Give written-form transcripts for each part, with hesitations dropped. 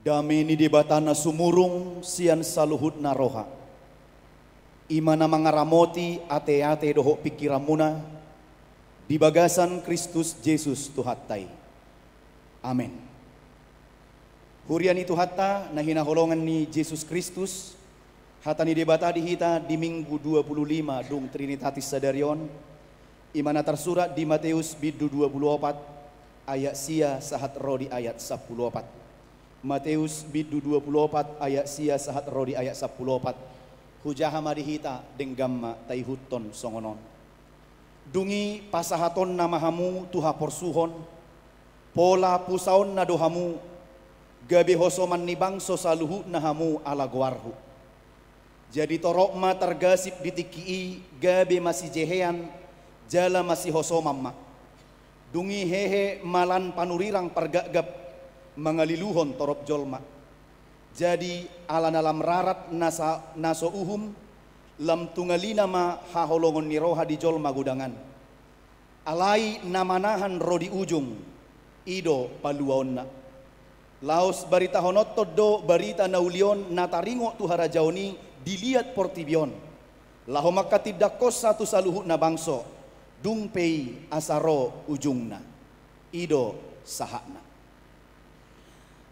Dameni debatana sumurung sian saluhut naroha. Imana mangaramoti ate-ate doho pikiramuna di bagasan Kristus Yesus Tuhattai. Amin. Hurian itu hatta nahina holongan ni Yesus Kristus hata ni debata di hita di minggu 25 dung Trinitatis Sadarion. Imana tersurat di Matius bidu 24 ayat sia sahat rodi ayat 14. Matius bidu 24 ayat sia sahat rodi ayat 14. Hujahama dihita denggamma taihuton songonon. Dungi pasahaton namahamu tuha porsuhon. Pola pusaon nadohamu. Gabe hosoman ni bangso saluhu nahamu ala guarhu. Jadi torokma tergasip ditikii gabe masih jehean jala masih hosomamma. Dungi hehe malan panurirang pergagap mangaliluhon torop jolma. Jadi ala nalam rarat naso uhum lam tungalina ma haholongon niroha di jolma gudangan. Alai namanahan rodi ujung ido paluaonna. Laos barita honotto do barita naulion nataringo tuhara jaoni dilihat portibion. Laho maka tidak kos satu saluhu na bangso dungpei asaro ujungna ido sahakna.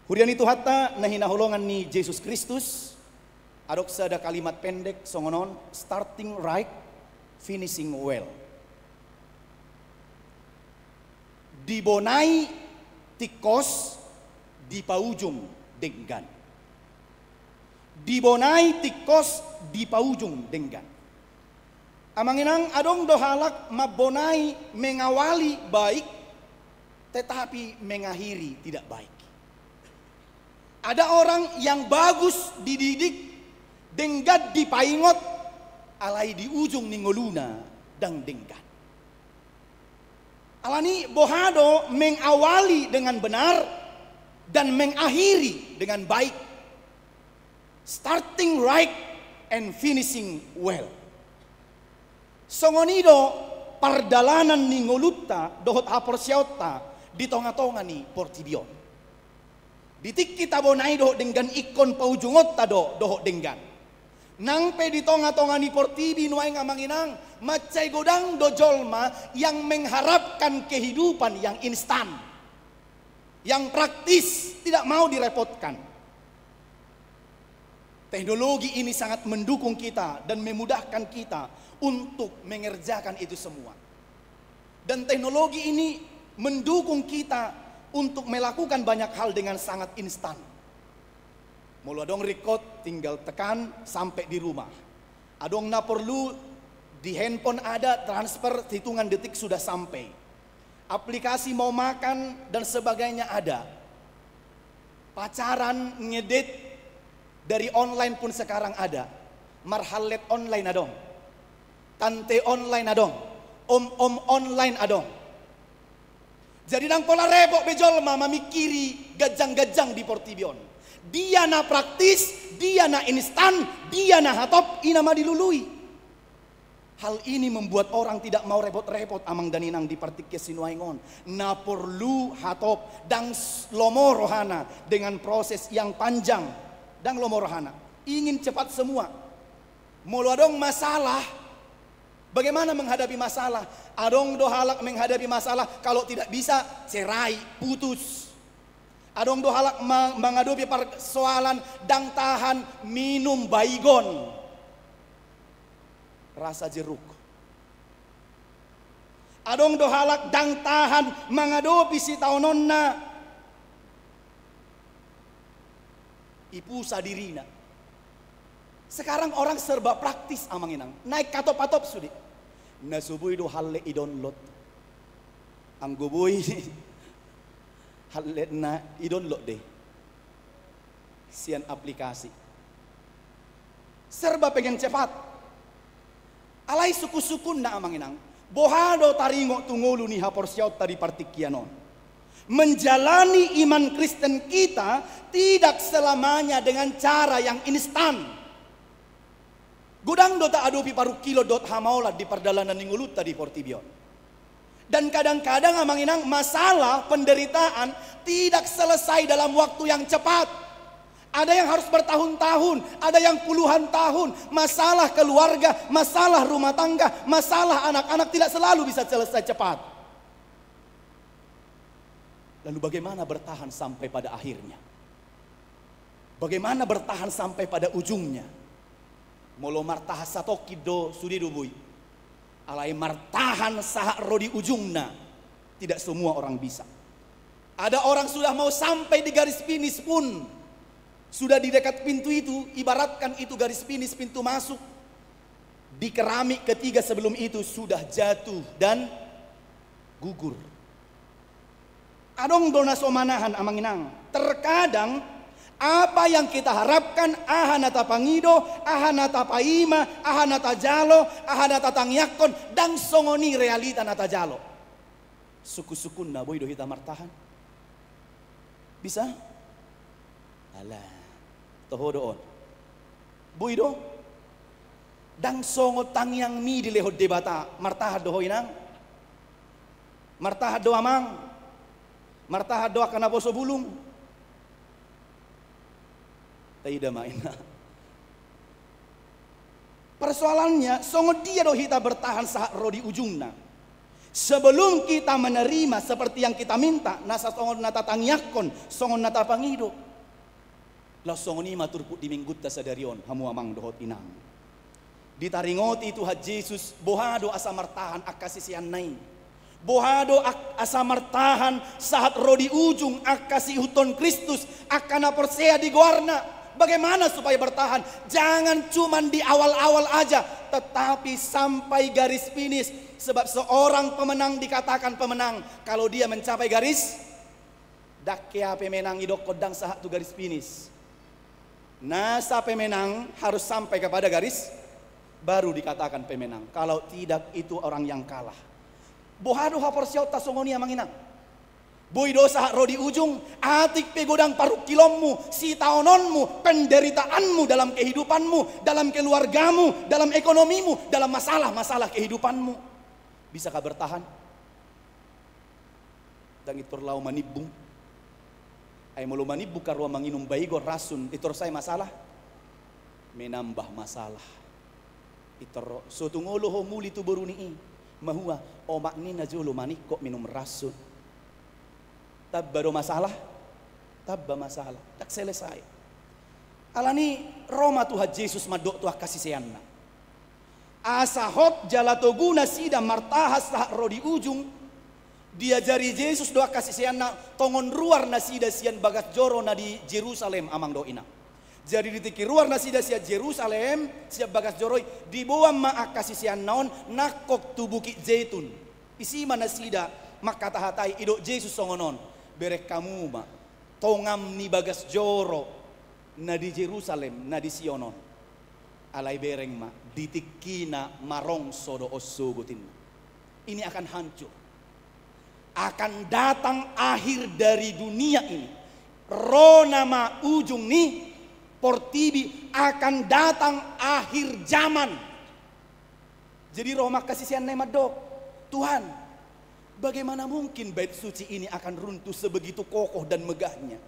Hurian itu hatta nahina holongan ni Yesus Kristus adok sada kalimat pendek songonon starting right finishing well. Dibonai tikos di paujung denggan. Dibonai tikos di paujung denggan. Amanginang adong dohalak mabonai mengawali baik tetapi mengakhiri tidak baik. Ada orang yang bagus dididik denggat dipaingot alai di ujung ningoluna dan denggat. Alani bohado mengawali dengan benar dan mengakhiri dengan baik. Starting right and finishing well. Songonido pardalanan ningoluta dohot haporsiota di tonga-tonga ni portibion. Ditik kita bonai doh dengan ikon paujungot tado doh dengan. Nangpe di tonga-tonga ni portibi nuai ngamanginang macai godang do jolma yang mengharapkan kehidupan yang instan. Yang praktis tidak mau direpotkan. Teknologi ini sangat mendukung kita dan memudahkan kita untuk mengerjakan itu semua. Dan teknologi ini mendukung kita untuk melakukan banyak hal dengan sangat instan. Mula dong record tinggal tekan sampai di rumah. Adong na perlu di handphone ada transfer hitungan detik sudah sampai. Aplikasi mau makan dan sebagainya ada. Pacaran ngedit dari online pun sekarang ada. Marhalet online adong. Tante online adong. Om-om online adong. Jadi nang pola rebok bejol mama mikiri gajang-gajang di portibion. Dia na praktis, dia na instan, dia na hatop, ina ma dilului. Hal ini membuat orang tidak mau repot-repot amang daninang di partiknya sinuaingon. Na perlu hatop dan lomo rohana dengan proses yang panjang dan lomo rohana. Ingin cepat semua. Mulu adong masalah. Bagaimana menghadapi masalah? Adong dohalak menghadapi masalah kalau tidak bisa cerai, putus. Adong dohalak menghadapi persoalan dan tahan minum baygon. Rasa jeruk. Adong dohalak dan tahan menghadapi si taunonna. Ipu sadirina. Sekarang orang serba praktis amanginang. Naik katop-atop sudi. Nasubuy do halle idonlot. Ang guboy halle na idonlot deh. Sian aplikasi. Serba pengen cepat. Alai suku-sukun na amanginang. Bohado taringo tungulu ni haporsiot tadi partikianon. Menjalani iman Kristen kita tidak selamanya dengan cara yang instan. Gudang dota adopi paru kilo dot hamaulat di perdalanan ningulut tadi portibion. Dan kadang-kadang amanginang masalah penderitaan tidak selesai dalam waktu yang cepat. Ada yang harus bertahun-tahun, ada yang puluhan tahun. Masalah keluarga, masalah rumah tangga, masalah anak-anak tidak selalu bisa selesai cepat. Lalu bagaimana bertahan sampai pada akhirnya? Bagaimana bertahan sampai pada ujungnya? Molo martahan satoki do sudidu bui. Alai martahan saha rodi ujungna. Tidak semua orang bisa. Ada orang sudah mau sampai di garis finish pun, sudah di dekat pintu itu, ibaratkan itu garis finish pintu masuk. Di keramik ketiga sebelum itu sudah jatuh dan gugur. Adong dona somanahan amanginang. Terkadang apa yang kita harapkan, ahanata pangido, ahanata paima, ahanata jalo, ahanata tangyakon, dan songoni realita nata jalo. Suku-sukun na boy do hita martahan. Bisa? Alah. Tohodoon. Buido. Dang songo tangyang mi di lehod debata. Martahad do hoinang. Martahad do amang. Martahad do akan aboso bulung. Tidak main. Persoalannya, songo dia do hita bertahan saat rodi ujungna. Sebelum kita menerima seperti yang kita minta, nasa songo nata tangyakon, songo nata pangido. Lasong ni maturput di minggut ta sadarion hamu amang dohot inang. Ditaringoti Tuhan Yesus bohado asa martahan akasisian nai. Bohado asa martahan saat rodi ujung akasi huton Kristus akan persea di guarna. Bagaimana supaya bertahan? Jangan cuman di awal-awal aja, tetapi sampai garis finish. Sebab seorang pemenang dikatakan pemenang kalau dia mencapai garis dakya pemenang idok kodang saat tu garis finish. Nasa pemenang harus sampai kepada garis baru dikatakan pemenang. Kalau tidak itu orang yang kalah. Bohado haporsiau tasongoni amanginang. Boy dosa rodi ujung, atik pegodang paruk kilommu, si taononmu, penderitaanmu dalam kehidupanmu, dalam keluargamu, dalam ekonomimu, dalam masalah-masalah kehidupanmu. Bisakah bertahan? Dan itu lau manibung. Ay mulumani buka ruang manginum baigo rasun itor saya masalah menambah masalah itor sotungolo ho muli tu beruni mahua omak ni najulu manik kok minum rasun tabbado masalah tabba masalah tak selesai alani Roma Tuhan Yesus madok tuah kasih seyanna asahot jalatoguna sida martahas sah rodi ujung. Dia jari Yesus doa kasih siana tongon ruar nasida sian bagas joro na di Jerusalem amang doina. Jadi ditiki ruar nasida sian Jerusalem siap bagas joroi di bawah ma kasih sian naon nakok tu bukit Zaitun. Isi mana sida maka tahatai idok Yesus songonon berek kamu ma tongam ni bagas joro na di Jerusalem na di Sionon. Alai bereng ma ditikina marong sodo osogutin. Ini akan hancur. Akan datang akhir dari dunia ini. Ronama ujung nih portibi akan datang akhir zaman. Jadi Roma kasih sian nemadok. Tuhan, bagaimana mungkin bait suci ini akan runtuh sebegitu kokoh dan megahnya?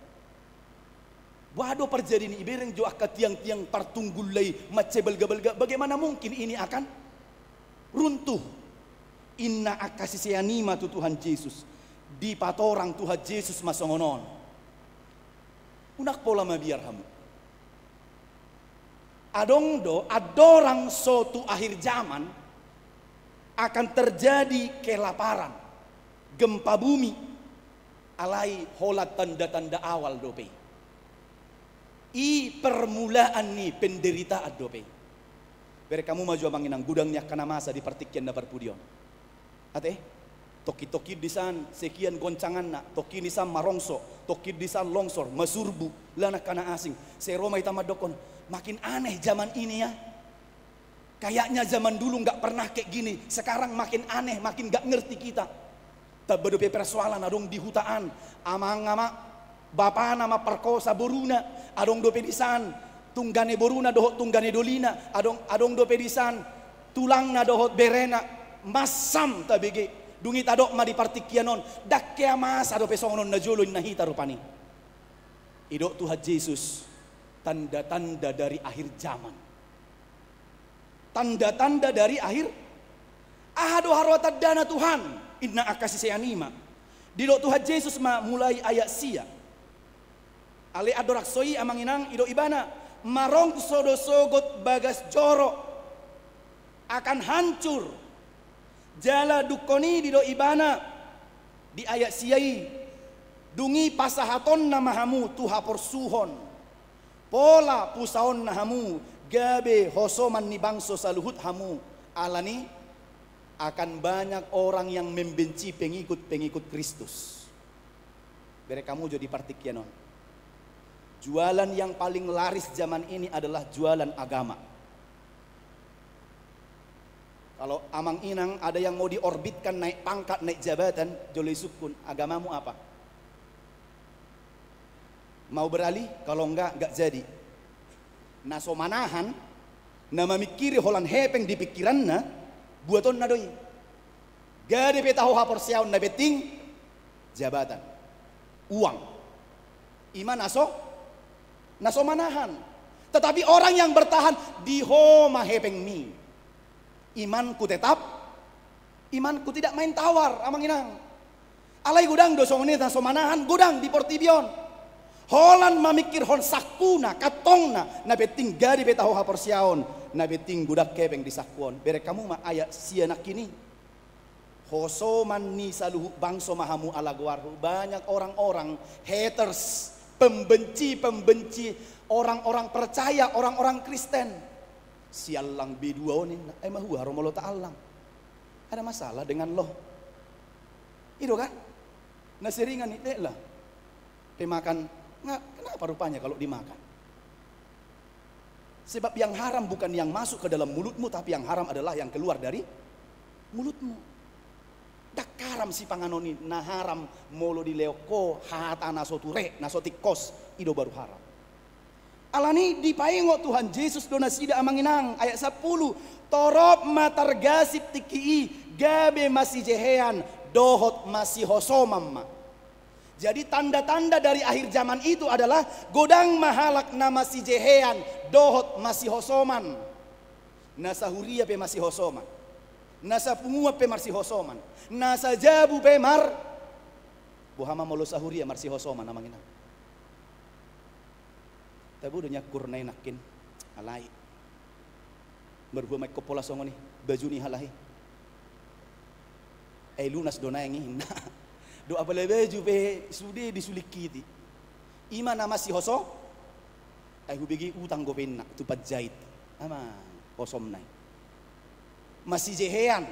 Wado perjadi ini ibereng jo akat tiang-tiang partunggulai mace belga-belga. Bagaimana mungkin ini akan runtuh? Inna akasisianima tu Tuhan Yesus di patorang Tuhan Yesus masongonon. Unak pola mabiar hamu. Adongdo adorang suatu akhir zaman akan terjadi kelaparan, gempa bumi, alai holat tanda-tanda awal dope. I permulaan ni penderitaan dope. Bere kamu maju amanginang gudangnya kana masa di partikian na parpudion. Ate, toki-toki disan sekian goncangan na, toki disan marongso, toki disan longsor, masurbu, lanak kana asing. Se Roma itama dokon, makin aneh zaman ini ya. Kayaknya zaman dulu nggak pernah kayak gini, sekarang makin aneh, makin nggak ngerti kita. Tabadope persoalan adong di hutaan, amang-ama bapa nama perkosa boruna, adong dope disan, tunggane boruna dohot tunggane dolina, adong dope disan, tulang na dohot berena. Masam tabege dungi tadok ma di partikianon dakkea mas ado pesongonon na jolo nahita rupani idok Tuhan Yesus tanda-tanda dari akhir zaman. Tanda-tanda dari akhir ahadu harwata dana Tuhan inna akasi seyanima. Dilo Tuhan Yesus mulai ayat sia. Ale adorak soi amanginang ido ibana marong sodo sogot bagas joro akan hancur. Jala dukoni dido ibana di ayat siai dungi pasahaton namahamu tuha porsuhon pola pusaon nahamu gabe hosoman ni bangso saluhut hamu alani akan banyak orang yang membenci pengikut-pengikut Kristus. Bere kamu jadi partikianon. Jualan yang paling laris zaman ini adalah jualan agama. Kalau amang inang ada yang mau diorbitkan naik pangkat, naik jabatan, joloi sukun, agamamu apa? Mau beralih? Kalau enggak jadi. Naso manahan, nama mikiri holan hepeng di pikiranna, buaton nadoi. Gade petaho hapor siaun na beting, jabatan, uang. Iman naso manahan. Tetapi orang yang bertahan di homa hepeng mi. Imanku tetap, imanku tidak main tawar amang inang. Alai gudang dosong ini naso manahan gudang di Portibion. Holan mamikir hon sakuna katongna na beting gadi betaho hapor siaon na beting budak kebeng di sakuon. Bere kamu ma ayat sianak kini. Hosoman ni saluhu bangso mahamu alaguarhu. Banyak orang-orang haters, pembenci orang-orang percaya, orang-orang Kristen. Sialang biduaonin mahu haromolo ta'alang. Ada masalah dengan loh. Itu kan? Naseringan itu lah. Dimakan, kenapa rupanya kalau dimakan? Sebab yang haram bukan yang masuk ke dalam mulutmu, tapi yang haram adalah yang keluar dari mulutmu. Dakaram si panganoni na haram molo di leoko hata nasoture nasotikos ido baru haram. Alani dipaingo Tuhan Yesus dona sida amanginang ayat 10 torop matargasip tikii gabe masih jehean dohot masih hosomamma. Jadi tanda-tanda dari akhir zaman itu adalah godang mahalak nama si jehean dohot masih hosoman. Nasa huria pe masih hosoman. Nasa pungua pe masih hosoman. Nasa jabu pe buhama molo sahuria masih hosoman amanginang. Tapi udah nyakur nakin alai. Berbuat mek kopola songo ni baju ni halahi. Lunas dona yang ini. Do apa baju be sude disulikiti. Ima nama si hoso. Hubigi utang gopena tu pajait. Ama hosom nai. Masih jehean.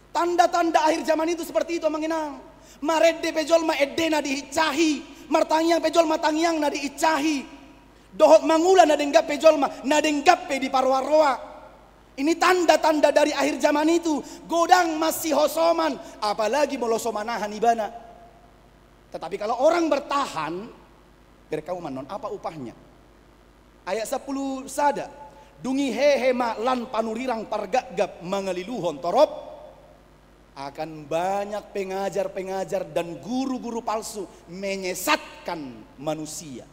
Tanda-tanda akhir zaman itu seperti itu manginang. Marede pejol ma edena diicahi. Martangyang pejol matangyang na diicahi. Dohot mangula na denggap pejol ma na denggap pe di parwaroa. Ini tanda-tanda dari akhir zaman itu. Godang masih hosoman, apalagi molosomanahan ibana. Tetapi kalau orang bertahan, berkau manon apa upahnya? Ayat 10 sada. Dungi hehema lan panurirang pargagap mangaliluhon torop. Akan banyak pengajar-pengajar dan guru-guru palsu menyesatkan manusia.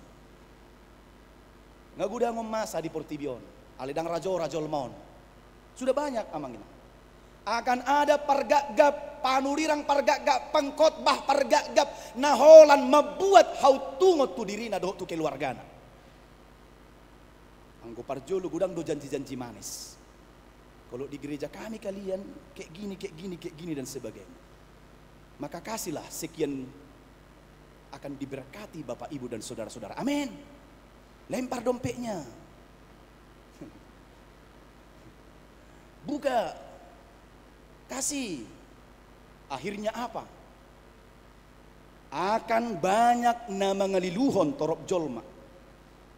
Ngagudang masa di Portibion, alidang rajol mon. Sudah banyak amangina. Akan ada pargagap, panurirang pargagap, pengkhotbah pargagap, naholan membuat hautungot tu dirina doh tu keluargana. Anggo parjolo gudang do janji-janji manis. Kalau di gereja kami kalian kayak gini dan sebagainya. Maka kasihlah sekian akan diberkati Bapak Ibu dan saudara-saudara. Amin. Lempar dompetnya. Buka. Kasih. Akhirnya apa? Akan banyak nama ngaliluhon torop jolma.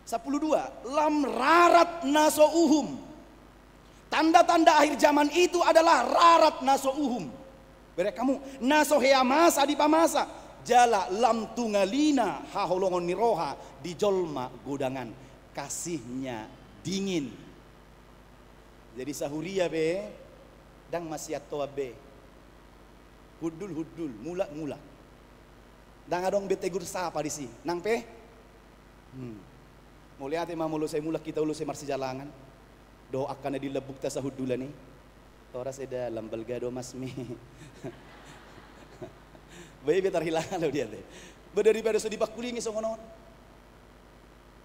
12. Lam rarat naso uhum. Tanda-tanda akhir zaman itu adalah rarat naso uhum. Bere kamu naso heamasa di pamasa. Jala lam tungalina haholongon niroha di jolma gudangan. Kasihnya dingin. Jadi sahuria be dang masih atoa be. Hudul mula. Dang adong betegur sapa di si. Nang pe? Mulai ate mamulu saya mulak kita ulu saya marsi jalangan. Doakan di lebuk tasahud dula nih. Tora saya dalam belgado masmi. Bayi biar terhilang lo dia teh. Daripada sedih bakulingi songonon.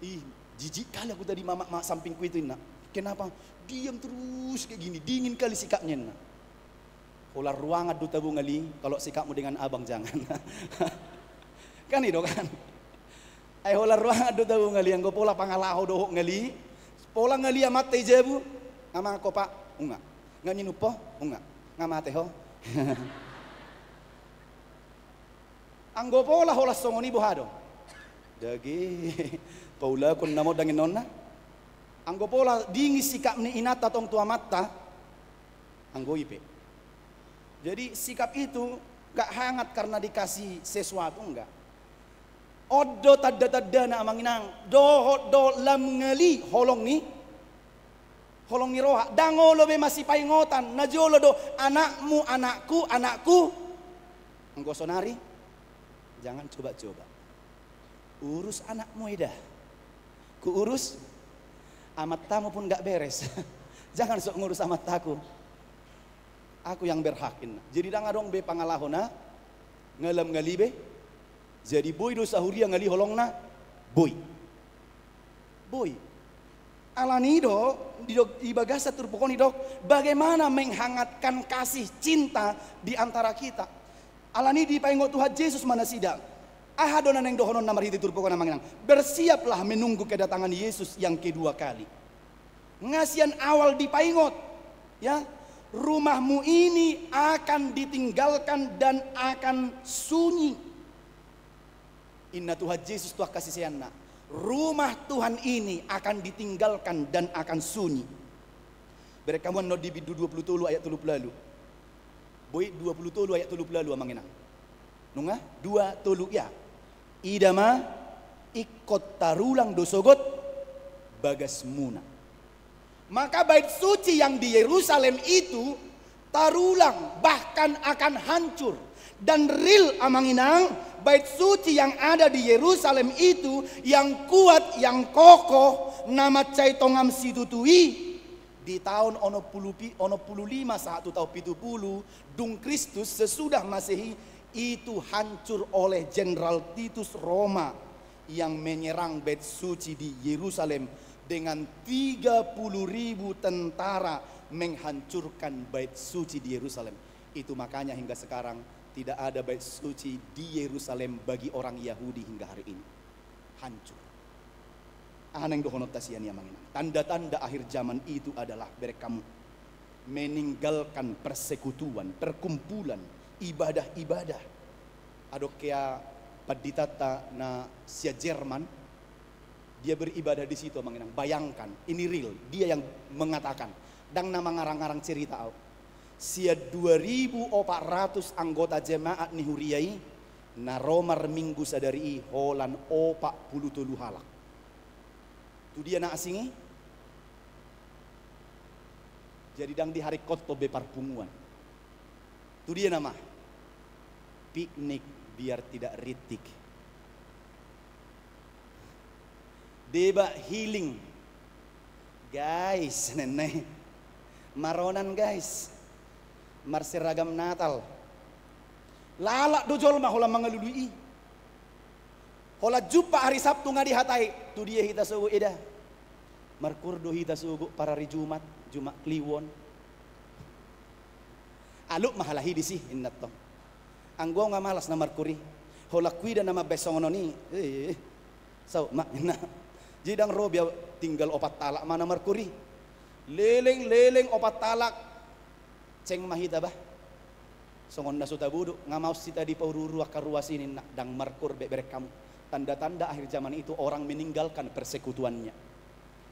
Ih, jijik kali aku tadi mama sampingku itu nak. Kenapa? Diam terus kayak gini, dingin kali sikapnya nak. Ular ruangan duta bungali, kalau sikapmu dengan abang jangan. Kan itu kan. Ay ular ruangan duta bungali yang go pola pangalaho dohok ngali. Pola ngali amat tejebu. Ngama ko pak, unga. Nganyinu po, unga. Ngama teho. Anggo pola hola songoni bohado. Dagi paula kun namo dangin nonna. Anggo pola dingi sikap ni inata tong tua mata. Anggo ipe. Jadi sikap itu gak hangat karena dikasih sesuatu enggak. Odo tadda na amanginang do lam ngali holong ni roha dangolo be masih paingotan najolo do anakmu anakku engko sonari jangan coba-coba urus anakmu dah ku urus amat tamu pun gak beres. Jangan sok ngurus amat taku, aku yang berhakin. Jadi dang adong be pangalahona ngelam ngali be. Jadi boy do sahuria ngali holongna boy. Alani do di bagasa turpokoni do bagaimana menghangatkan kasih cinta di antara kita. Alani di paingo Tuhan Yesus mana sidang. Ahadona neng dohonon namar hiti turpokona manginang. Bersiaplah menunggu kedatangan Yesus yang kedua kali. Ngasian awal di paingot ya. Rumahmu ini akan ditinggalkan dan akan sunyi. Inna Tuhan Yesus Tuhan kasih sayang. Rumah Tuhan ini akan ditinggalkan dan akan sunyi. Mereka mau di bidu 20 ayat 30 lalu. Boy 20 ayat 30 lalu amanginang. Nunga 2 ya. Idama ikut tarulang dosogot bagas muna. Maka bait suci yang di Yerusalem itu tarulang bahkan akan hancur. Dan real amanginang bait suci yang ada di Yerusalem itu yang kuat, yang kokoh, nama cai tongam situtui di tahun ono 55 saat tahun 70 dung Kristus sesudah Masehi itu hancur oleh Jenderal Titus Roma yang menyerang bait suci di Yerusalem dengan 30.000 tentara menghancurkan bait suci di Yerusalem. Itu makanya hingga sekarang tidak ada bait suci di Yerusalem bagi orang Yahudi hingga hari ini. Hancur. Aneng dohonotasian yang mengenang. Tanda-tanda akhir zaman itu adalah berekamu meninggalkan persekutuan, perkumpulan, ibadah-ibadah. Adok kaya paditata na sia Jerman, dia beribadah di situ mengenang. Bayangkan, ini real. Dia yang mengatakan. Dang nama ngarang-ngarang cerita. Sia 2.400 anggota jemaat nihuriai na romar minggu sadari holan 40 halak. Tu dia na asingi. Jadi dang di hari koto be parpunguan. Tu dia nama piknik biar tidak ritik. Deba healing. Guys, nenek. Maronan guys. Marseragam Natal. Lalak dojol mah hola mangalului. Hola jumpa hari Sabtu ngadi hatai. Tu dia hita sugu ida. Markurdo hita sugu para ri Jumat Kliwon. Aluk mahalahi di sih innat to. Anggo nga malas na markuri. Hola kuida nama besongono ni. So mak na. Jidang robya tinggal opat talak mana markuri. Leleng opat talak. Ceng mahita bah. Songon na sutabudu ngamaus sita di paururu akaruasinin dang markur beberek kamu. Tanda-tanda akhir zaman itu orang meninggalkan persekutuannya.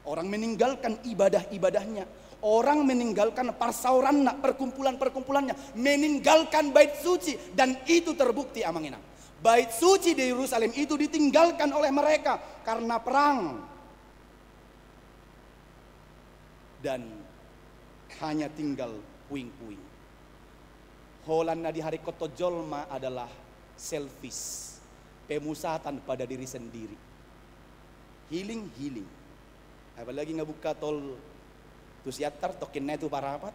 Orang meninggalkan ibadah-ibadahnya. Orang meninggalkan parsauran perkumpulan-perkumpulannya. Meninggalkan bait suci. Dan itu terbukti amanginang. Bait suci di Yerusalem itu ditinggalkan oleh mereka karena perang. Dan hanya tinggal puing-puing. Holanna di hari koto jolma adalah selfish, pemusatan pada diri sendiri. Healing. Apalagi ngebuka tol tu siatar tokennya itu parapat.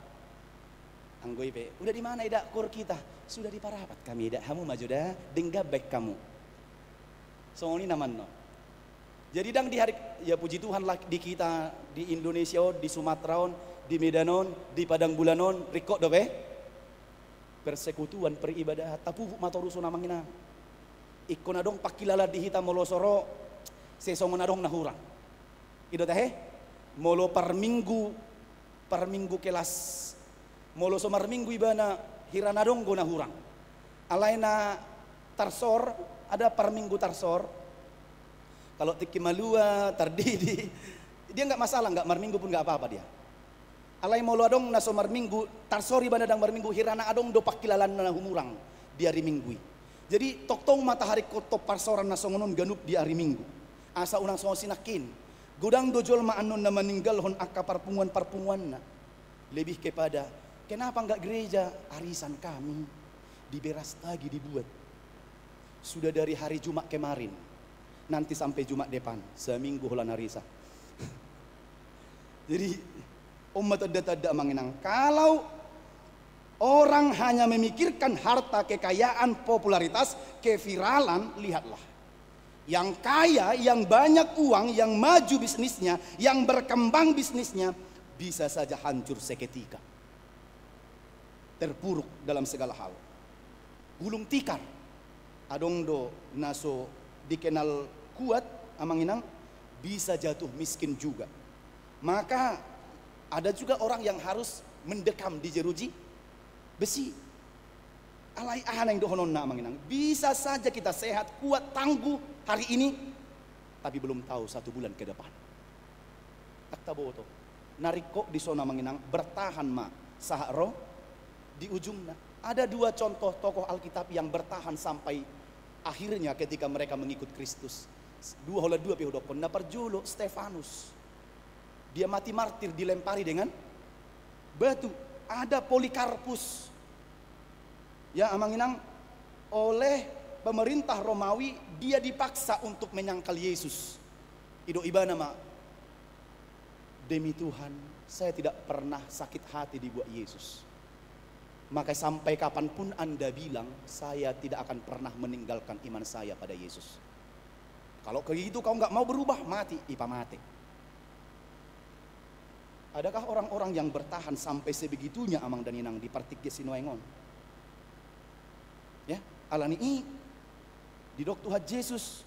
Anggoi pe, udah di mana idak kur kita? Sudah di parapat kami idak, kamu maju dah, denggap baik kamu. So ini naman no. Jadi dang di hari, ya puji Tuhan lah di kita, di Indonesia, di Sumatera, di Medanon, di Padang Bulanon, rikok dope, persekutuan peribadahan, tapu matoruso namangina. Ikon adong pakilala di hitam molosoro, sesong adong nahurang. Ido teh, molo per minggu kelas, molo somar minggu ibana hiranadong go nahurang. Alaina tarsor, ada per minggu tarsor. Kalau tiki malua, tardidi, dia nggak masalah, nggak marminggu pun nggak apa-apa dia. Alai molo adong naso marminggu, tarsori bana dang marminggu hirana adong do pakilalan na humurang di hari minggu. Jadi toktong matahari koto parsoran naso ngonon ganup di hari minggu. Asa unang so sinakin, godang dojol maanon na meninggal hon akka parpungan na. Lebih kepada, kenapa nggak gereja arisan kami diberas lagi dibuat. Sudah dari hari Jumat kemarin. Nanti sampai Jumat depan, seminggu holan harisa. Jadi umat tidak mengenang. Kalau orang hanya memikirkan harta, kekayaan, popularitas, keviralan, lihatlah. Yang kaya, yang banyak uang, yang maju bisnisnya, yang berkembang bisnisnya, bisa saja hancur seketika. Terpuruk dalam segala hal. Gulung tikar. Adong do naso dikenal kuat amanginang bisa jatuh miskin juga. Maka ada juga orang yang harus mendekam di jeruji besi. Alai yang dohonon na amanginang. Bisa saja kita sehat, kuat, tangguh hari ini, tapi belum tahu 1 bulan ke depan. Takta boto. Nariko di sona manginang bertahan ma saharo di ujungnya. Ada 2 contoh tokoh Alkitab yang bertahan sampai akhirnya ketika mereka mengikut Kristus. 2 pihudokon na perjulo Stefanus. Dia mati martir dilempari dengan batu. Ada Polikarpus. Ya amanginang oleh pemerintah Romawi dia dipaksa untuk menyangkal Yesus. Ido iba nama. Demi Tuhan, saya tidak pernah sakit hati dibuat Yesus. Maka sampai kapanpun Anda bilang, saya tidak akan pernah meninggalkan iman saya pada Yesus. Kalau kayak gitu kau nggak mau berubah, mati, ipa mati. Adakah orang-orang yang bertahan sampai sebegitunya amang dan inang di partik gesinoengon? Ya, alani di dok Tuhan Yesus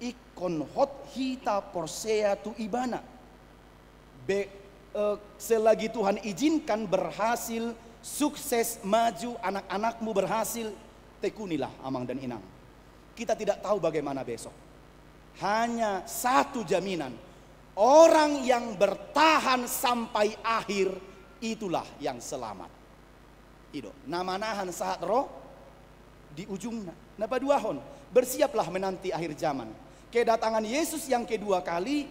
ikon hot hita porsea tu ibana. Selagi Tuhan izinkan berhasil, sukses, maju, anak-anakmu berhasil, tekunilah amang dan inang. Kita tidak tahu bagaimana besok. Hanya satu jaminan, orang yang bertahan sampai akhir itulah yang selamat. Ido, namanahan saat roh di ujungnya. Napa duahon, bersiaplah menanti akhir zaman. Kedatangan Yesus yang kedua kali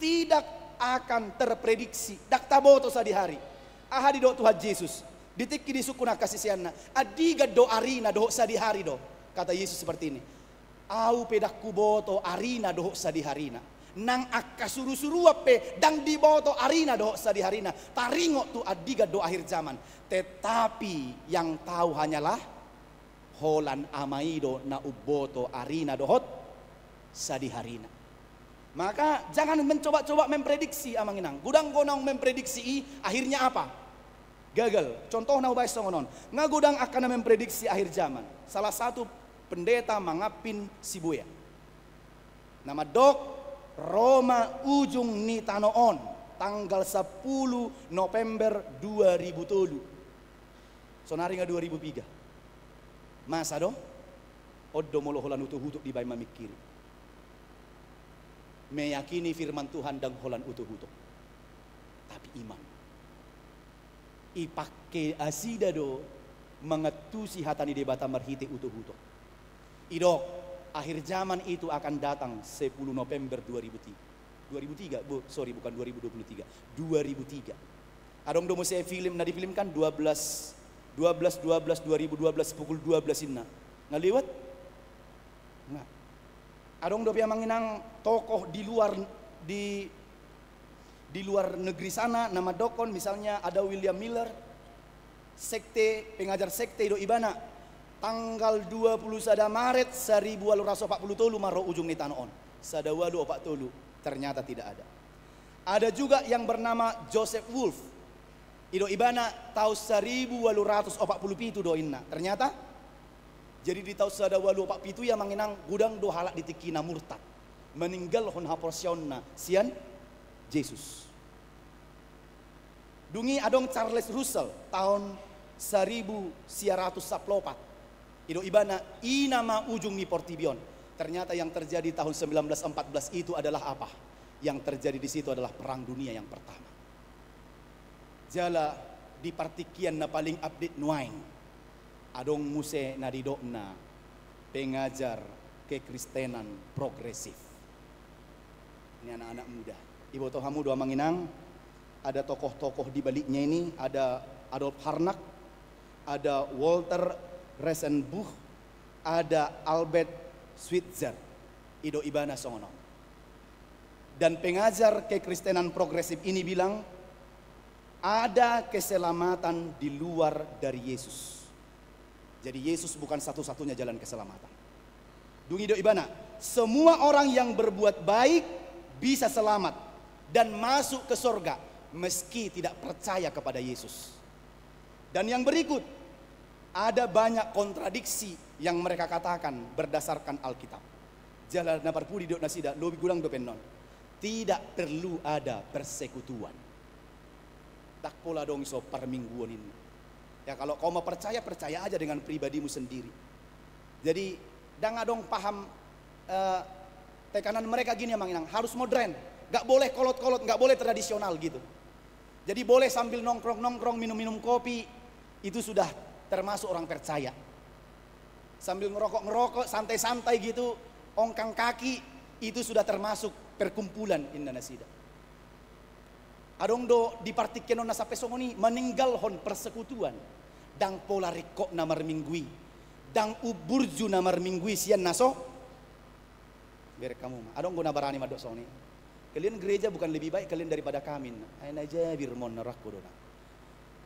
tidak akan terprediksi. Dakta boto sa di hari. Ahadi do Tuhan Yesus. Ditikki di sukuna kasisianna. Adiga do arina do sa di hari do. Kata Yesus seperti ini. Au pedakku boto arina do sa di harina. Nang akka suru-suru ape dang di boto arina do sa di harina. Taringo tu adiga do akhir zaman. Tetapi yang tahu hanyalah holan amaido na uboto arina dohot sa di harina. Maka jangan mencoba-coba memprediksi amanginang. Gudang gonang memprediksi akhirnya apa? Gagal. Contoh na ubay songonon. Ngagudang akan memprediksi akhir zaman. Salah satu pendeta mangapin Sibuya. Nama Dok Roma Ujung Nitanoon. Tanggal 10 November 2007. Sonari nga 2003. Masa do? Oddo molo holan utuh-utuh di bay mamikiri. Meyakini firman Tuhan dan holan utuh-utuh. Tapi iman. Ipake asida do mengetusi hatani debata merhiti utuh-utuh. Idok, akhir zaman itu akan datang 10 November 2003. 2003, bukan 2023. 2003. Adong domo saya film, na difilmkan 2012 pukul 12 inna. Ngaliwat? Nggak. Adong do pia manginang tokoh di luar negeri sana nama dokon, misalnya ada William Miller, pengajar sekte do ibana tanggal 21 Maret 1840 maro ujung ni tanon sadawalu opak tolu, ternyata tidak ada. Ada juga yang bernama Joseph Wolf ido ibana tahun 1847 do inna, ternyata jadi di tahun sadawalu opak pitu ya manginang gudang do halak ditikina murtad meninggal hon haporsionna sian Yesus. Dungi adong Charles Russell tahun 1914 ido ibana inama ujung ni Portibion. Ternyata yang terjadi tahun 1914 itu adalah apa? Yang terjadi di situ adalah perang dunia yang pertama. Jala di partikian na paling update nuain adong muse na didokna pengajar kekristenan progresif. Ini anak-anak muda. Ibu tohamu doa manginang, ada tokoh-tokoh di baliknya ini, ada Adolf Harnack, ada Walter Reisenbuch, ada Albert Schweitzer, ido ibana songono. Dan pengajar kekristenan progresif ini bilang, ada keselamatan di luar dari Yesus. Jadi Yesus bukan satu-satunya jalan keselamatan. Dungi do ibana, semua orang yang berbuat baik bisa selamat dan masuk ke surga meski tidak percaya kepada Yesus. Dan yang berikut, ada banyak kontradiksi yang mereka katakan berdasarkan Alkitab. Jalan napar pudi dok nasida lobi gulang do pennon. Tidak perlu ada persekutuan. Tak pola dong so permingguan ini. Ya kalau kau mau percaya, percaya aja dengan pribadimu sendiri. Jadi dang adong paham tekanan mereka gini ya manginang, harus modern, gak boleh kolot-kolot, gak boleh tradisional gitu. Jadi boleh sambil nongkrong-nongkrong, minum-minum kopi, itu sudah termasuk orang percaya. Sambil ngerokok-ngerokok, santai-santai gitu, ongkang kaki, itu sudah termasuk perkumpulan inna nasida. Adong do di partiken na sampai songoni meninggal hon persekutuan, dang pola rikok namar minggui, dang uburju namar minggui sian naso. Biar kamu, adong guna barani madok soni. Kalian gereja bukan lebih baik kalian daripada kami. Aina aja birmon nerakku dona.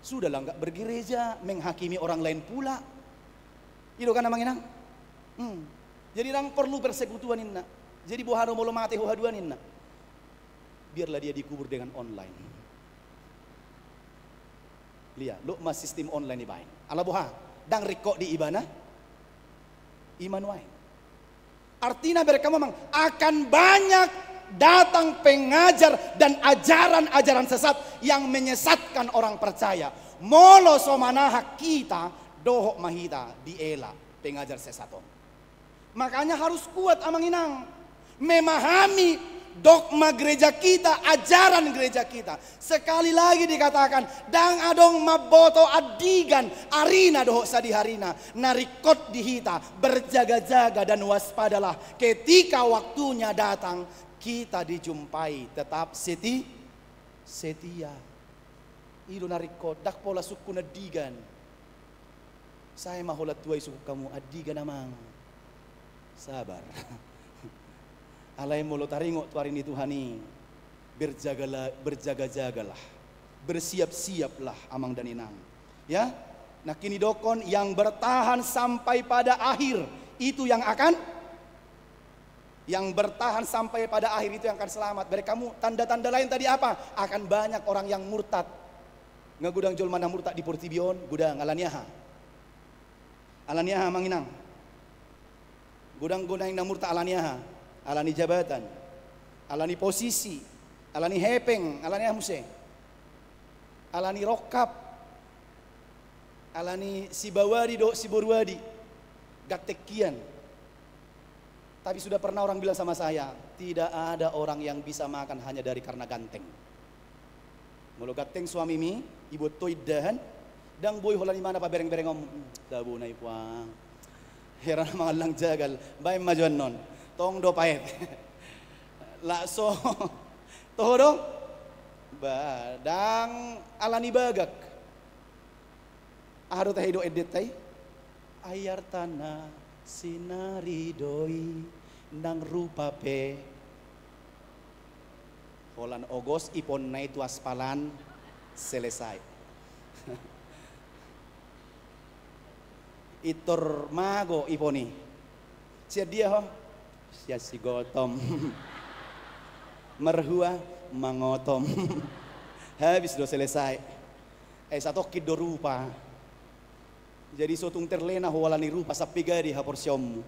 Sudahlah nggak bergereja menghakimi orang lain pula. Itu kan namanya nang. Jadi nang perlu persekutuan inna. Jadi bohano molo mate haduan inna. Biarlah dia dikubur dengan online. Lihat, lo mas sistem online ibain. Ala boha, dang rikok di ibana. Iman wae. Artinya mereka memang akan banyak datang pengajar dan ajaran-ajaran sesat yang menyesatkan orang percaya. Molo somanaha kita dohok mahita diela pengajar sesaton. Makanya harus kuat amanginang memahami dogma gereja kita, ajaran gereja kita. Sekali lagi dikatakan, dang adong maboto adigan arina dohok sadiharina narikot dihita, berjaga-jaga dan waspadalah ketika waktunya datang. Kita dijumpai tetap setia. Ilu narikot dak pola suku nadigan. Saya maholat tuai suku kamu adigan namang. Sabar. Alai molo taringo tuarin itu hani. Berjaga-jagalah. Bersiap-siaplah amang dan inang. Ya. Nah kini dokon yang bertahan sampai pada akhir itu yang bertahan sampai pada akhir itu yang akan selamat. Dari kamu tanda-tanda lain tadi apa? Akan banyak orang yang murtad. Ngagudang jol mana murtad di Portibion, gudang alaniaha. Alaniaha manginang. Gudang-gudang yang murtad alaniaha. Alani jabatan. Alani posisi. Alani hepeng, alani amuse. Alani rokap. Alani sibawadi do siborwadi. Gatekian. Tapi sudah pernah orang bilang sama saya, tidak ada orang yang bisa makan hanya dari karena ganteng. Mulu ganteng suami mi, ibu toidahan, dang boy holan mana pa bereng-bereng om, dabo na ipuang. Heran mga lang jagal, bay majuan non, tong do paet. Lakso, toho badang alani bagak. Ahado tahido edit tay, ayar tanah. Sinari doi nang rupa pe holan ogos ipon na itu aspalan selesai. Itor mago iponi sia dia ho sia si gotom merhua mangotom habis do selesai satu kido rupa jadi sotung terlena holan ni rupa sapiga di hapor siommu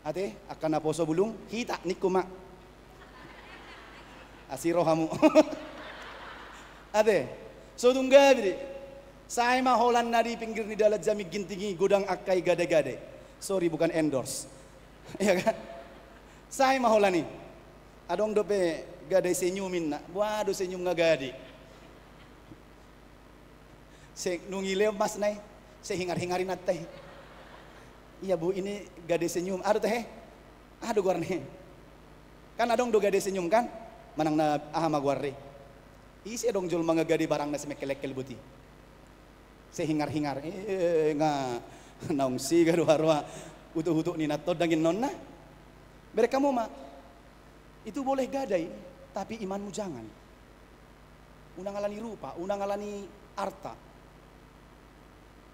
ate akan aposo bulung hita nikuma asiro hamu ate sotung gabi saya mah holan nadi pinggir ni dalam jami gintingi gudang akai gade-gade sorry bukan endorse ya kan saya mah holan ni adong dope gade senyumin nak waduh senyum ngagade se nungile mas nai se hingar-hingarin teh iya bu ini gade senyum aduh teh aduh guarne kan adong do gade senyum kan manang na ahama guarre isi adong jul mga gade barang na semekelekkel buti se hingar-hingar nga naung si garu harwa utuh-utuh ni natod dangin nonna mereka mau mak itu boleh gadai tapi imanmu jangan unang alani rupa unang alani arta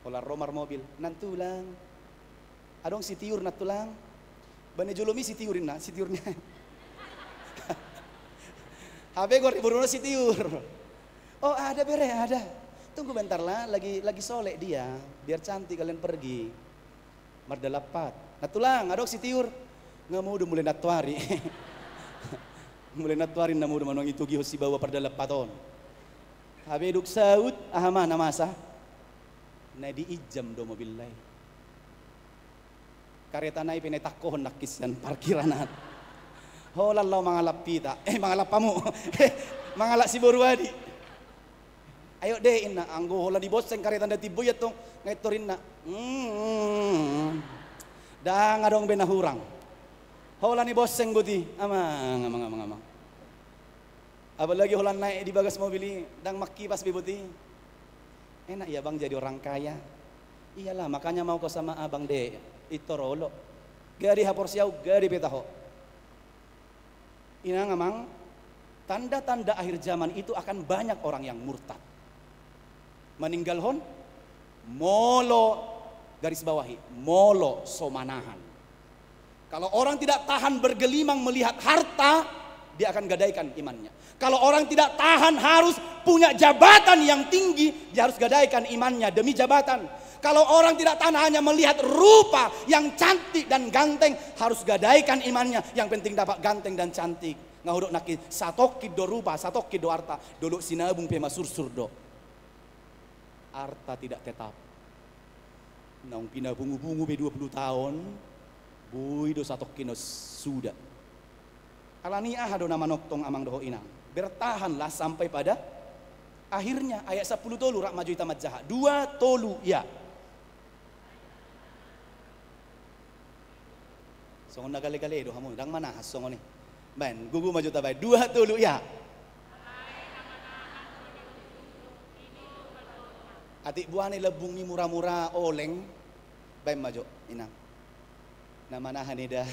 olah romar mobil nantulang adong si tiur natulang bane jolomi si tiurin na si tiurnya habe gor ibu si tiur oh ada bere ada tunggu bentar lah lagi solek dia biar cantik kalian pergi mardalapat natulang adong si tiur ngamudu mulai natwari mulai natwarin namudu manong itu gihos si bawa pardalapaton habe duk saud ahama namasa na di ijam do mobil lay kareta na ipinetakohon nakisyan parkiranat holallah mangalap pita mangalap pamu mangalap si Borwadi ayo deh ina anggo hola di boseng kareta da tibuyat tong ngaitorin na dah ngadong benahurang hola ni boseng buti amang apalagi hola naik di bagas mobil ini dang makipas bibuti enak ya bang jadi orang kaya iyalah makanya mau kau sama abang deh itu rolo gari hapor siau gari petaho ina ngamang tanda-tanda akhir zaman itu akan banyak orang yang murtad meninggal hon molo garis bawahi molo somanahan kalau orang tidak tahan bergelimang melihat harta dia akan gadaikan imannya kalau orang tidak tahan harus punya jabatan yang tinggi dia harus gadaikan imannya demi jabatan kalau orang tidak tahan hanya melihat rupa yang cantik dan ganteng harus gadaikan imannya yang penting dapat ganteng dan cantik ngahudok naki satoki do rupa satoki do arta dodok sinabung pema surdo arta tidak tetap naung pina bungu-bungu be 20 tahun bui do satoki no sudah alani do nama noktong amang doho inang bertahanlah sampai pada akhirnya ayat 10 tolu rak maju tamat jahat 2 tolu ya songon nagale-gale do hamu dang mana songon ni ben gugu maju tabai 2 tolu ya atik buane lebung ni murah-murah oleng ben maju inang nama nahan ida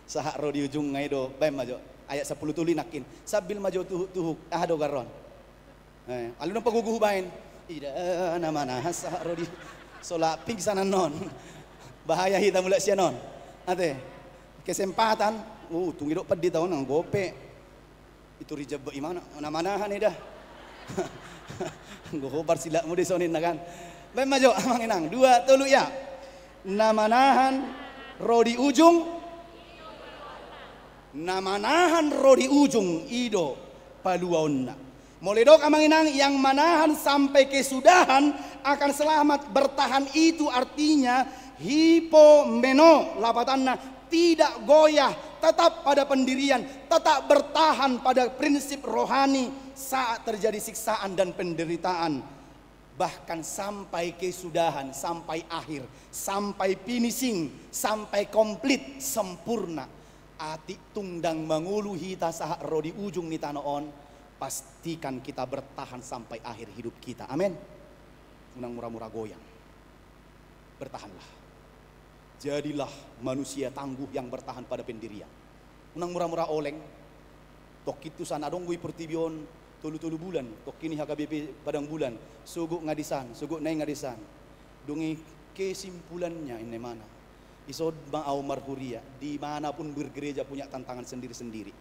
sahak ro di ujung ngai do ben maju ayat 10 tuli nakin sabil maju tuhuk do garon alun paguguh bain ida nama nah sahak ro di sola pingsanan non bahaya hita mulai sianon ate kesempatan tunggu dok pedi tahun nang gope itu rijab imana nama nahan ida gobar silak mu disonin kan ben maju amang inang 2 tulu ya nama nahan ro di ujung nama nahan ro di ujung ido paluaonna mulai dok amang inang yang manahan sampai kesudahan akan selamat bertahan itu artinya hipomeno lapatanna tidak goyah tetap pada pendirian tetap bertahan pada prinsip rohani saat terjadi siksaan dan penderitaan bahkan sampai kesudahan sampai akhir sampai finishing sampai komplit sempurna ati tungdang mangulu hita saha ro di ujung ni tanoon pastikan kita bertahan sampai akhir hidup kita amin unang murah-murah goyang bertahanlah Jadilah manusia tangguh yang bertahan pada pendirian. Unang murah-murah oleng. Tok itu sana dong gue pertibion tulu-tulu bulan. Tok ini HKBP padang bulan. Suguk ngadisan, suguk naik ngadisan. Dungi kesimpulannya ini mana? Isod bang Aumar Huria, dimanapun bergereja punya tantangan sendiri-sendiri.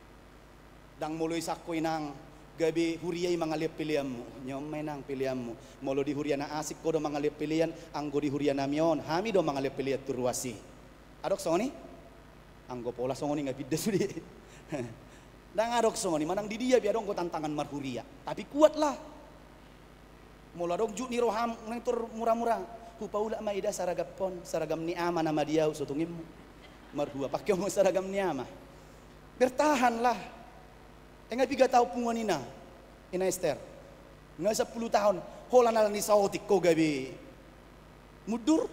Dang mulai sakoi nang gabi huriai mangalip pilihanmu, nyomai nang pilihanmu. Molo di huriana asik kodo mangalip pilihan, anggo di huriana mion, hami do mangalip pilihan turwasi. Adok songoni, anggo pola songoni nggak bida sudi. Dang adok songoni, manang di dia biadong ko tantangan marhuria, tapi kuatlah. Molo adok juk ni roham nang tur murah-murah. Hupaula maida saragam ni ama nama dia usutungim marhua pakai mau saragam ni ama. Bertahanlah. Enggak 3 tahun punganina. Ina Esther. Enggak 10 tahun. Hola nalan ni sautik ko gabi. Mudur.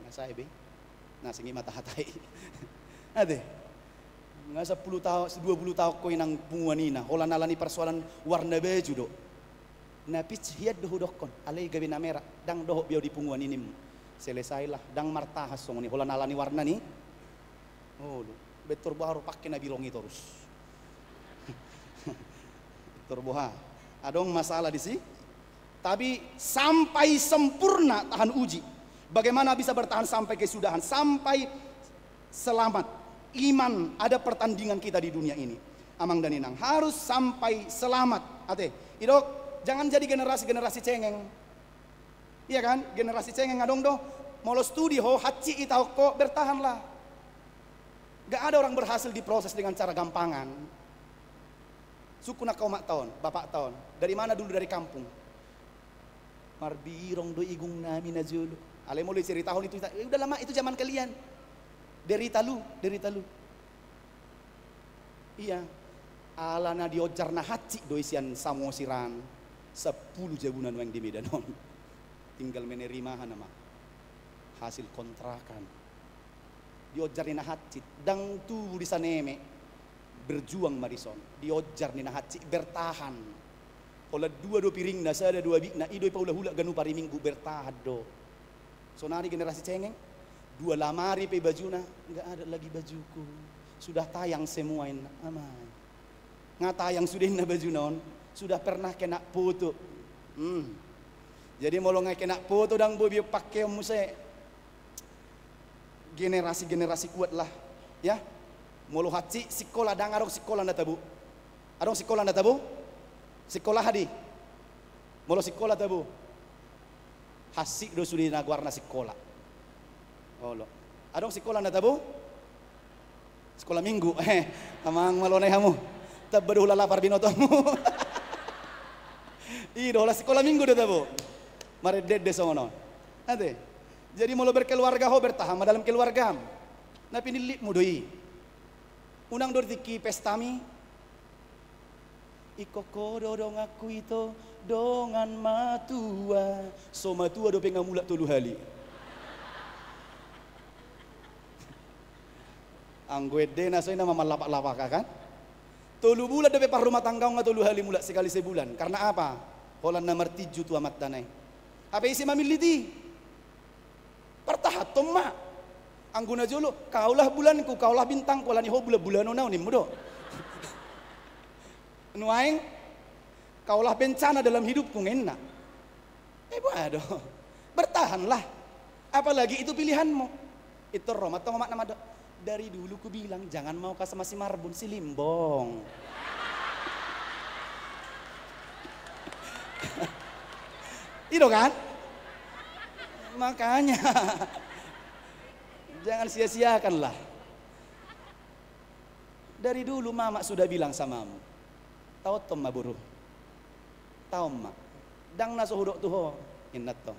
Nasa ibe. Nasa ngi mata hatai. Ade. Enggak 10 tahun, 20 tahun ko inang punganina. Hola nalan ni persoalan warna baju do. Napich hiad doho dokon alai gabi na merah dang doho biau di punguan inim selesailah dang martahas song ni hola nalani warna ni betul baru pakai nabi longi terus betul boha adong masalah di sini tapi sampai sempurna tahan uji bagaimana bisa bertahan sampai kesudahan sampai selamat iman ada pertandingan kita di dunia ini amang dan inang harus sampai selamat ate idok. Jangan jadi generasi-generasi cengeng. Iya kan? Generasi cengeng adong doh. Molo studi ho haci itau kok bertahanlah. Gak ada orang berhasil diproses dengan cara gampangan. Suku nak kau mak tahun, bapak tahun. Dari mana dulu dari kampung? Marbirong do igung nami najulu. Ale mulai cerita tahun itu. Udah lama itu zaman kalian. Derita lu. Iya. Ala na diojar na haci do isian samosiran. 10 jabunan yang di Medan tinggal menerimahan nama hasil kontrakan diojar ni hacit dang tu di saneme berjuang marison diojar ni hacit bertahan olah 2 piring nasa ada 2 bikna idoi paula hula ganu pari minggu bertahan do sonari generasi cengeng 2 lamari pe bajuna enggak ada lagi bajuku sudah tayang semua ini amai ngatayang sudah na baju non sudah pernah kena foto. Jadi mau nggak kena foto dang bobi pakai muse. Generasi kuat lah, ya. Molo haci sekolah dang arong sekolah nda tabu. Arong sekolah nda tabu? Sekolah hadi. Molo sekolah tabu. Hasik do sudi na warna sekolah. Olo. Arong sekolah nda tabu? Sekolah minggu. Amang malonay hamu. Tabbaduhula lapar binotomu. Idola sekolah minggu dah tahu, mari dede songono, ade. Jadi mau berkeluarga ho bertahan dalam keluarga, napi nilip mudoi. Unang dortiki pestami, ikoko dodong aku itu dongan matua, so matua do pengamula tulu hali. Angguede nasoy nama malapak-lapak kan? Tulu bulan dope par rumah tangga nggak tulu hali mula sekali sebulan. Karena apa? Holan nomor 7 tu amat tanai. Apa isi mamiliti? Pertahat mak. Angguna jolo, kaulah bulanku, kaulah bintang, kaulah niho bulan onau nih mudo. Nuaing, kaulah bencana dalam hidupku ngena. Waduh, bertahanlah. Apalagi itu pilihanmu. Itu romat atau nama dari dulu ku bilang jangan mau kasih masih marbun si limbong. Itu kan? Makanya jangan sia-siakan lah. Dari dulu mama sudah bilang samamu. Tahu tom ma buruh. Tahu ma. Dang naso hudok tuh inat tom.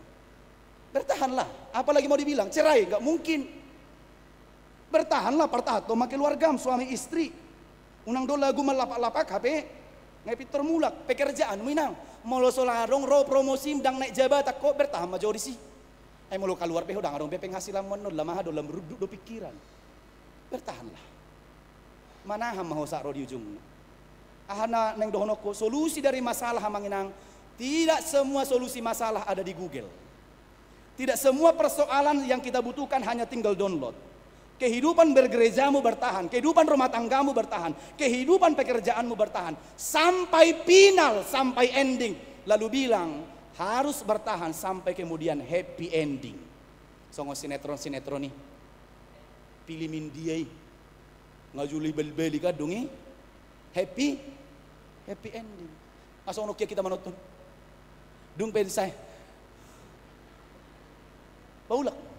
Bertahanlah. Apalagi mau dibilang cerai nggak mungkin. Bertahanlah pertahato ma keluarga suami istri. Unang do lagu malapak-lapak HP. Ngepit termulak pekerjaan minang. Molo solarong ro promosi dang naik jabatan kok bertahan ma jauh di si. Molo keluar peho dang arong pe penghasilan monod lamah do lam ruduk do pikiran. Bertahanlah. Manaham maho sak ro di ujung. Ahana neng dohonoko solusi dari masalah manginang tidak semua solusi masalah ada di Google. Tidak semua persoalan yang kita butuhkan hanya tinggal download. Kehidupan bergerejamu bertahan, kehidupan rumah tanggamu bertahan, kehidupan pekerjaanmu bertahan sampai final, sampai ending. Lalu bilang harus bertahan sampai kemudian happy ending. Songo sinetron-sinetron nih, pilih mindiai, ngajuli beli-beli kadungi, happy ending. Asal nokia kita menonton, dung pensai, paulak.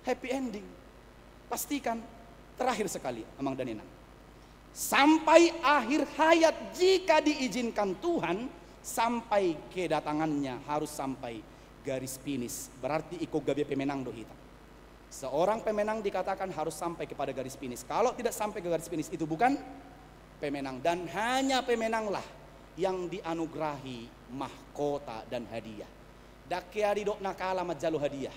Happy ending. Pastikan terakhir sekali amang dan enang. Sampai akhir hayat jika diizinkan Tuhan, sampai kedatangannya harus sampai garis finish. Berarti iko gabe pemenang do kita. Seorang pemenang dikatakan harus sampai kepada garis finish. Kalau tidak sampai ke garis finish itu bukan pemenang. Dan hanya pemenanglah yang dianugerahi mahkota dan hadiah. Dakyari dok nakala majalu hadiah.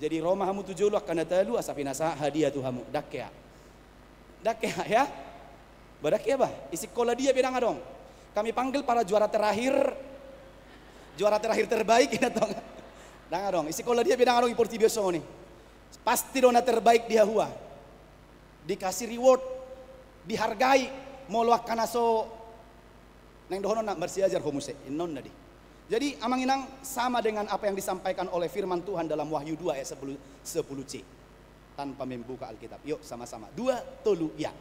Jadi Roma hamu tujulu akan datalu asapinasa hadiah tu hamu dakya ya, badakya bah isi kola dia bidang dong. Kami panggil para juara terakhir terbaik kita dong. Dang dong isi kola dia bidang dong Portibio nih. Pasti dona terbaik dia hua. Dikasih reward, dihargai, moluak kanaso neng dohono nak bersiajar homuse inon nadi. Jadi amang inang sama dengan apa yang disampaikan oleh firman Tuhan dalam Wahyu 2 ayat 10c. Tanpa membuka Alkitab. Yuk sama-sama. 2 tolu ya.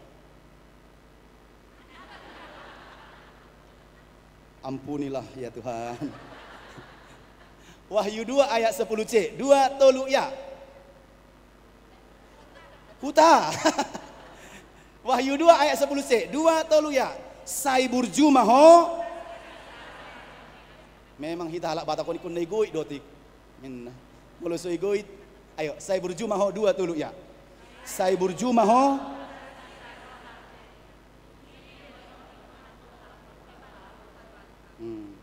Ampunilah ya Tuhan. Wahyu 2 ayat 10c. 2 tolu ya. Huta. Wahyu 2 ayat 10c. 2 tolu ya. Sai burjuma ho. Memang kita halak batakon ikun negoit dotik. Minna. Kalau so egoit, ayo saya berjumah ho 2 tulu ya. Saya berjumah ho.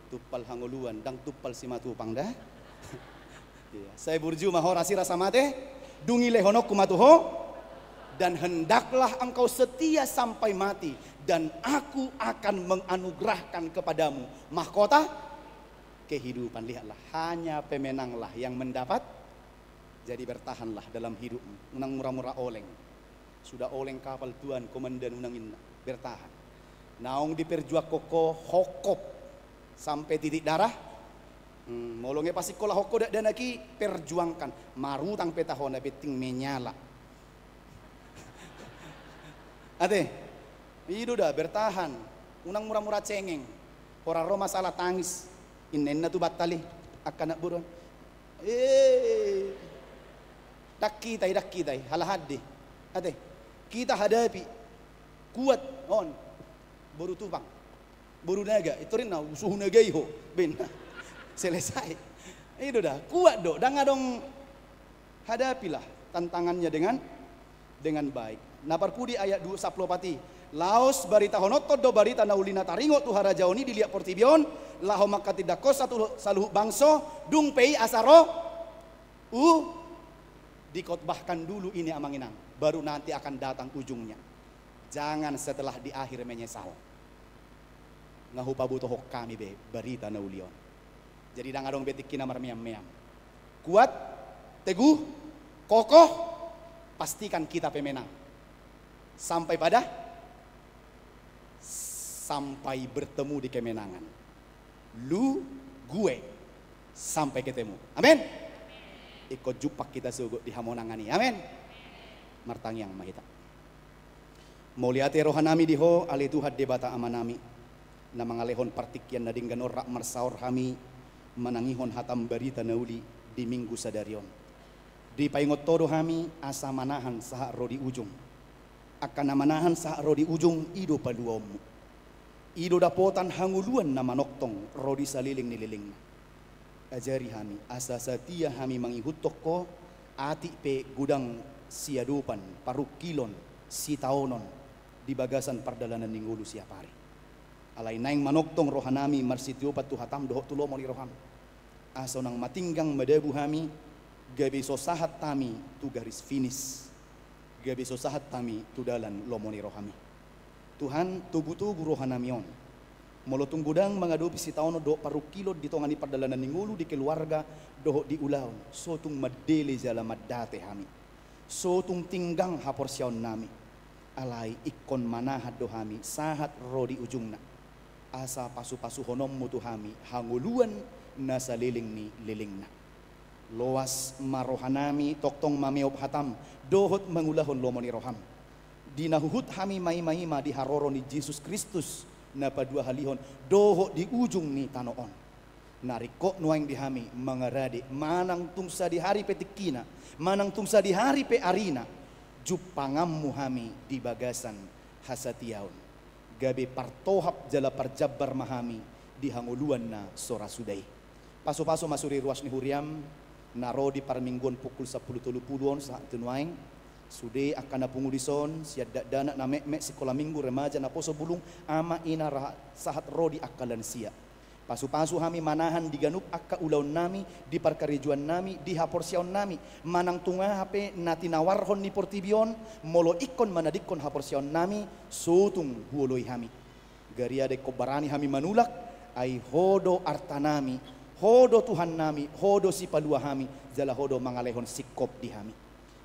Tupal hanguluan dang tupal simatupang dah. Saya berjumah ho rasi rasa mate, dungi lehonok kumatu ho. Dan hendaklah engkau setia sampai mati, dan aku akan menganugerahkan kepadamu mahkota kehidupan. Lihatlah, hanya pemenanglah yang mendapat. Jadi bertahanlah dalam hidupmu. Unang murah-murah oleng. Sudah oleng kapal Tuhan, komandan unang inna. Bertahan. Naong diperjuak koko hokop sampai titik darah. Molongnya pasti kola hoko dan lagi perjuangkan. Marutang petahona peting menyala. Ate, itu dah bertahan. Unang murah-murah cengeng. Orang Roma salah tangis. Inenna tu batali akan nak buron. Dak kita halahadi. Ate, kita hadapi kuat on. Baru tupang. Baru naga. Itu rin na usuh naga iho. Ben. Selesai. Itu dah kuat do. Dan ngadong hadapilah tantangannya dengan baik. Naparpudi ayat 2 saplopati. Laos barita honoto do barita naulina taringo tu harajaoni dilihat portibion laho maka tidak kos satu saluh bangso dung pei asaro dikotbahkan dulu ini amang inang, baru nanti akan datang ujungnya. Jangan setelah di akhir menyesal. Ngahu pabutohok kami be barita naulion. Jadi dangadong betik kina marmiam-miam. Kuat, teguh, kokoh, pastikan kita pemenang. Sampai bertemu di kemenangan. Lu, gue, sampai ketemu. Amin. Ikut jupak kita sugut di hamonangani. Amin. Martangyang mahita. Mauliate rohanami diho ali Tuhan debata amanami. Na mangalehon partikyan na dingganor rak marsaor hami manangihon hatam barita nauli di minggu sadarion. Di paingot todo hami asa manahan saha rodi ujung. Akan namanahan saha rodi ujung ido paluomu. Ido dapotan hanguluan nama noktong rodi saliling nililing. Ajari hami asa satia hami mangihutok ko ati pe gudang siadupan paruk kilon si taonon di bagasan pardalanan ninggulu siapari. Alay naing manoktong rohanami marsitiopat tu hatam dohok tulo moli roham. Aso nang matinggang madabu hami gabi sosahat tami tu garis finish. Gabi sosahat tami tu dalan lomoni rohami. Tuhan tubuh-tubuh rohanamion Molotong gudang mengadopi si taono do paru kilo di tongani perdalanan ningulu di keluarga doho di ulaon. Sotung madele jala madate hami. Sotung tinggang hapor siaon nami. Alai ikon manahat dohami sahat rodi ujungna. Asa pasu-pasu honom mutu hami hanguluan nasa liling ni lilingna. Loas marohanami toktong mameop hatam dohot mangulahon lomoni roham. Dinahuhut hami mai-maima di haroro ni Yesus Kristus. Napa dua halihon doho di ujung ni tanoon. Nariko nuaing di hami mangarade manang tungsa di hari petikina, manang tungsa di hari pe arina. Jupangammu hami di bagasan hasatiaun. Gabe partohap jala parjabar mahami di hanguluan na sora sudai. Paso-paso masuri ruas ni huriam naro di parmingguan pukul 10.30 saat tenuaing. Sude akan napungudison siad dana na mek sekolah minggu remaja na poso bulung ama ina sahat rodi akalan sia. Pasu-pasu hami manahan diganup akka ulaun nami di parkarijuan nami di hapor siaon nami manang tunga hape nati nawarhon ni portibion molo ikon manadikon hapor siaon nami sutung huoloi hami. Garia de kobarani hami manulak ai hodo artanami hodo Tuhan nami hodo si palua hami jala hodo mangalehon sikop di hami.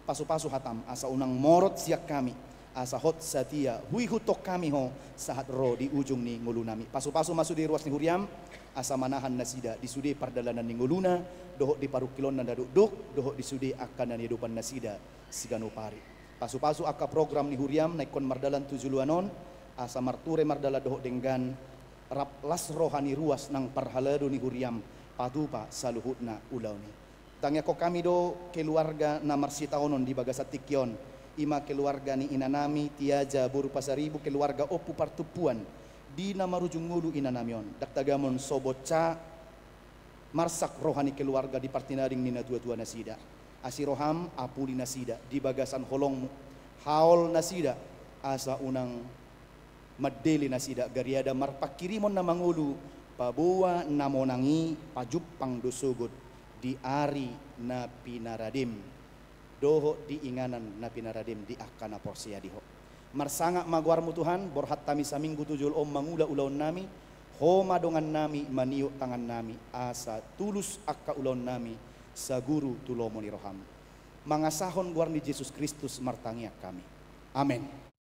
Pasu-pasu hatam asa unang morot siak kami asa hot satia hui hutok kami ho sahat ro di ujung ni ngulu nami. Pasu-pasu masuk di ruas ni huriam asa manahan nasida di sude pardalanan ni nguluna dohok di parukilon nanda duk dohok di sude akan dan hidupan nasida sigano pari. Pasu-pasu akka program ni huriam naikon mardalan tujuluanon asa marture mardala dohok dengan raplas rohani ruas nang parhalado ni huriam padupa saluhutna ulau ni. Tangya ko kami do keluarga na marsitaonon di bagasat tikyon. Ima keluarga ni inanami tiaja buru pasaribu keluarga opu partupuan di nama rujung ngulu inanamion. Daktagamon soboca marsak rohani keluarga di partinaring nina tua-tua nasida. Asiroham apuli nasida di bagasan holongmu. Haol nasida asa unang madeli nasida gariada marpakirimon na mangulu pabuwa namonangi pajupang dosugod. Di ari na pinaradim doho di inganan na pinaradim di akana porsia diho marsanga magwarmu Tuhan borhat tami saminggu tujul om mangula ulaun nami homa dongan nami maniu tangan nami asa tulus akka ulaun nami saguru tulomoni roham mangasahon guarni Yesus Kristus martangia kami amin.